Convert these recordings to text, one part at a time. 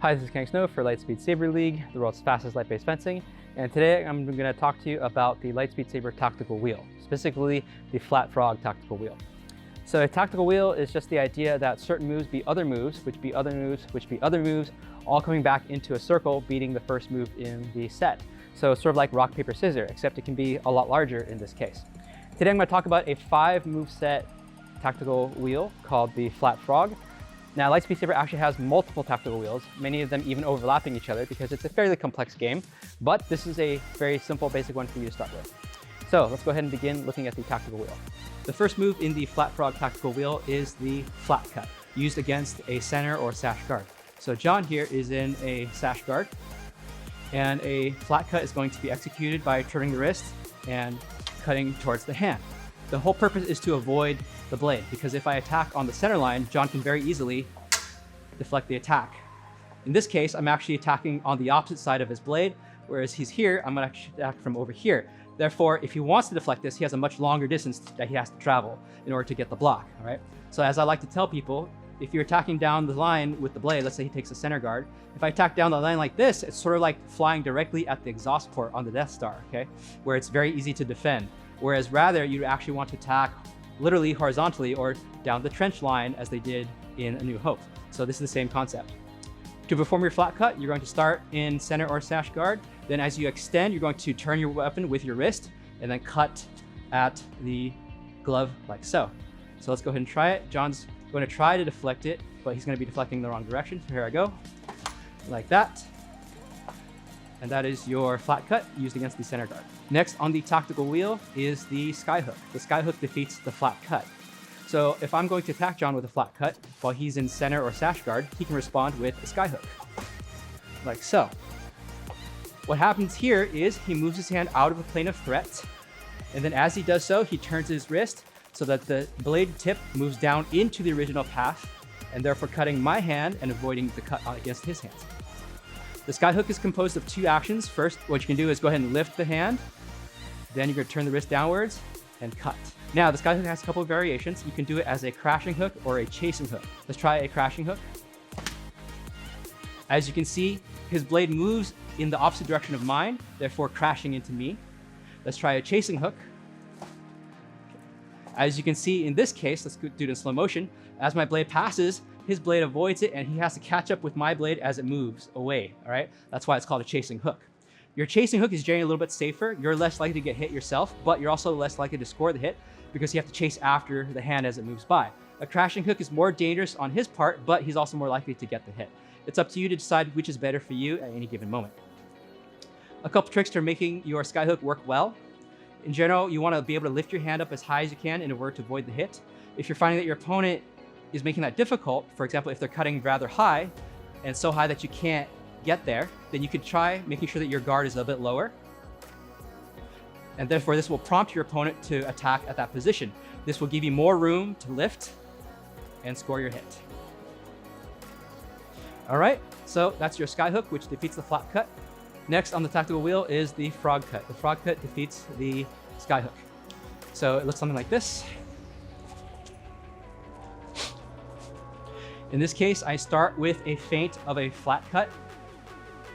Hi, this is Canary for Lightspeed Saber League, the world's fastest light-based fencing. And today I'm going to talk to you about the Lightspeed Saber tactical wheel, specifically the flat frog tactical wheel. So a tactical wheel is just the idea that certain moves beat other moves, which beat other moves, which beat other moves, all coming back into a circle, beating the first move in the set. So it's sort of like rock, paper, scissors, except it can be a lot larger in this case. Today I'm going to talk about a 5-move set tactical wheel called the flat frog. Now, Lightspeed Saber actually has multiple tactical wheels, many of them even overlapping each other because it's a fairly complex game, but this is a very simple, basic one for you to start with. So let's go ahead and begin looking at the tactical wheel. The first move in the flat frog tactical wheel is the flat cut, used against a center or sash guard. So John here is in a sash guard, and a flat cut is going to be executed by turning the wrist and cutting towards the hand. The whole purpose is to avoid the blade, because if I attack on the center line, John can very easily deflect the attack. In this case, I'm actually attacking on the opposite side of his blade, whereas he's here, I'm going to actually attack from over here. Therefore, if he wants to deflect this, he has a much longer distance that he has to travel in order to get the block, all right? So as I like to tell people, if you're attacking down the line with the blade, let's say he takes a center guard, if I attack down the line like this, it's sort of like flying directly at the exhaust port on the Death Star, okay? Where it's very easy to defend. Whereas rather, you actually want to attack literally horizontally or down the trench line as they did in A New Hope. So this is the same concept. To perform your flat cut, you're going to start in center or sash guard. Then as you extend, you're going to turn your weapon with your wrist and then cut at the glove like so. So let's go ahead and try it. John's going to try to deflect it, but he's going to be deflecting the wrong direction. So here I go, like that. And that is your flat cut used against the center guard. Next on the tactical wheel is the skyhook. The skyhook defeats the flat cut. So if I'm going to attack John with a flat cut while he's in center or sash guard, he can respond with a skyhook, like so. What happens here is he moves his hand out of the plane of threat, and then as he does so, he turns his wrist so that the blade tip moves down into the original path, and therefore cutting my hand and avoiding the cut against his hands. The skyhook is composed of 2 actions. First, what you can do is go ahead and lift the hand. Then you're going to turn the wrist downwards and cut. Now, the skyhook has a couple of variations. You can do it as a crashing hook or a chasing hook. Let's try a crashing hook. As you can see, his blade moves in the opposite direction of mine, therefore crashing into me. Let's try a chasing hook. As you can see in this case, let's do it in slow motion. As my blade passes, his blade avoids it and he has to catch up with my blade as it moves away, all right? That's why it's called a chasing hook. Your chasing hook is generally a little bit safer. You're less likely to get hit yourself, but you're also less likely to score the hit because you have to chase after the hand as it moves by. A crashing hook is more dangerous on his part, but he's also more likely to get the hit. It's up to you to decide which is better for you at any given moment. A couple tricks to making your skyhook work well. In general, you want to be able to lift your hand up as high as you can in order to avoid the hit. If you're finding that your opponent is making that difficult, for example, if they're cutting rather high and so high that you can't get there, then you could try making sure that your guard is a bit lower. And therefore, this will prompt your opponent to attack at that position. This will give you more room to lift and score your hit. All right, so that's your skyhook, which defeats the flat cut. Next on the tactical wheel is the frog cut. The frog cut defeats the skyhook. So it looks something like this. In this case, I start with a feint of a flat cut,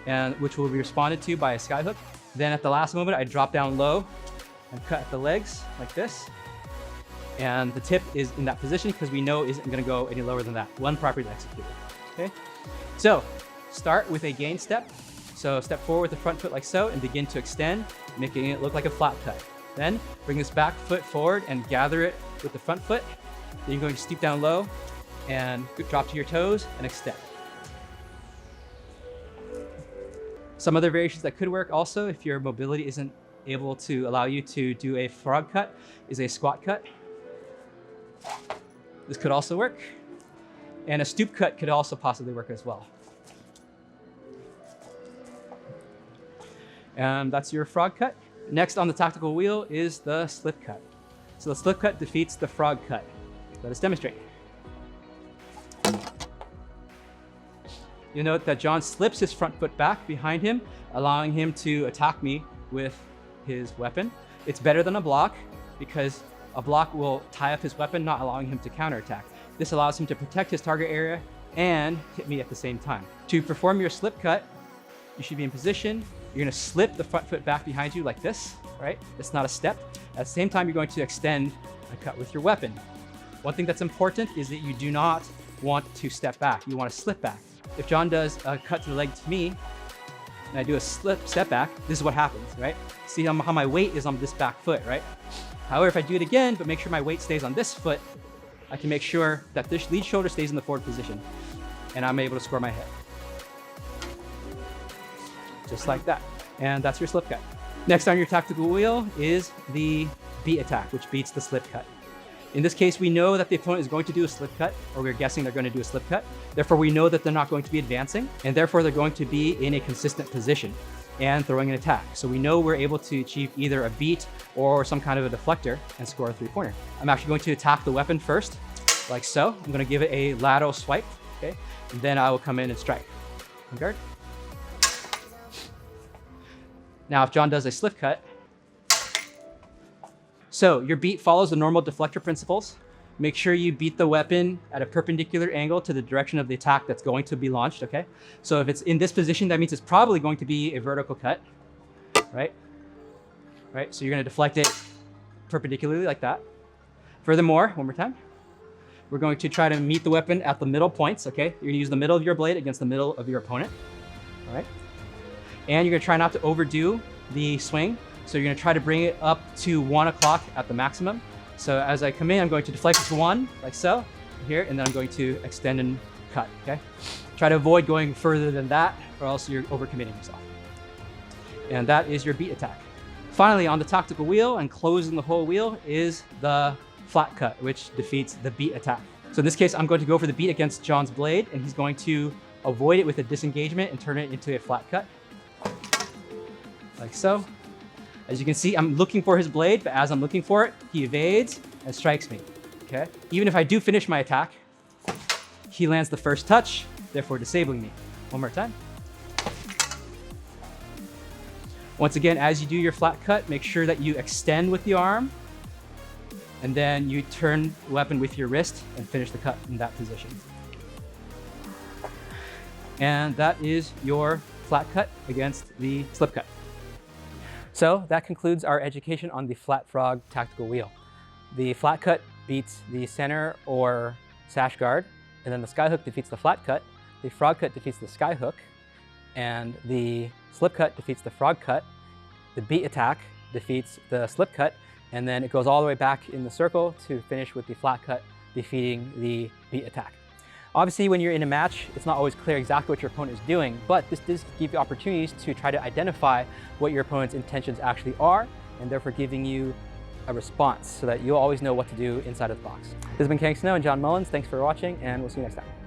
and which will be responded to by a skyhook. Then at the last moment, I drop down low and cut at the legs like this. And the tip is in that position because we know it isn't going to go any lower than that, when properly executed. Okay. So start with a gain step. So step forward with the front foot like so and begin to extend, making it look like a flat cut. Then bring this back foot forward and gather it with the front foot. Then you're going to stoop down low and drop to your toes and extend. Some other variations that could work also, if your mobility isn't able to allow you to do a frog cut, is a squat cut. This could also work. And a stoop cut could also possibly work as well. And that's your frog cut. Next on the tactical wheel is the slip cut. So the slip cut defeats the frog cut. Let us demonstrate. You'll note that John slips his front foot back behind him, allowing him to attack me with his weapon. It's better than a block because a block will tie up his weapon, not allowing him to counterattack. This allows him to protect his target area and hit me at the same time. To perform your slip cut, you should be in position. You're gonna slip the front foot back behind you like this, right? It's not a step. At the same time, you're going to extend a cut with your weapon. One thing that's important is that you do not want to step back. You want to slip back. If John does a cut to the leg to me, and I do a step back, this is what happens, right? See how my weight is on this back foot, right? However, if I do it again, but make sure my weight stays on this foot, I can make sure that this lead shoulder stays in the forward position, and I'm able to score my hit. Just like that. And that's your slip cut. Next on your tactical wheel is the beat attack, which beats the slip cut. In this case, we know that the opponent is going to do a slip cut, or we're guessing they're going to do a slip cut. Therefore, we know that they're not going to be advancing, and therefore they're going to be in a consistent position and throwing an attack. So we know we're able to achieve either a beat or some kind of a deflector and score a three-pointer. I'm actually going to attack the weapon first, like so. I'm going to give it a lateral swipe, okay? And then I will come in and strike. On guard. Now, if John does a slip cut, so your beat follows the normal deflector principles. Make sure you beat the weapon at a perpendicular angle to the direction of the attack that's going to be launched, okay? So if it's in this position, that means it's probably going to be a vertical cut, right? Right, so you're gonna deflect it perpendicularly like that. Furthermore, one more time, we're going to try to meet the weapon at the middle points, okay? You're gonna use the middle of your blade against the middle of your opponent, all right? And you're gonna try not to overdo the swing. So you're gonna try to bring it up to 1 o'clock at the maximum. So as I come in, I'm going to deflect it to 1, like so, here, and then I'm going to extend and cut, okay? Try to avoid going further than that, or else you're overcommitting yourself. And that is your beat attack. Finally, on the tactical wheel and closing the whole wheel is the flat cut, which defeats the beat attack. So in this case, I'm going to go for the beat against John's blade, and he's going to avoid it with a disengagement and turn it into a flat cut, like so. As you can see, I'm looking for his blade, but as I'm looking for it, he evades and strikes me, okay? Even if I do finish my attack, he lands the first touch, therefore disabling me. One more time. Once again, as you do your flat cut, make sure that you extend with the arm, and then you turn the weapon with your wrist and finish the cut in that position. And that is your flat cut against the slip cut. So that concludes our education on the flat frog tactical wheel. The flat cut beats the center or sash guard, and then the sky hook defeats the flat cut. The frog cut defeats the sky hook, and the slip cut defeats the frog cut. The beat attack defeats the slip cut, and then it goes all the way back in the circle to finish with the flat cut defeating the beat attack. Obviously, when you're in a match, it's not always clear exactly what your opponent is doing, but this does give you opportunities to try to identify what your opponent's intentions actually are, and therefore giving you a response so that you'll always know what to do inside of the box. This has been King Snow and John Mullins. Thanks for watching, and we'll see you next time.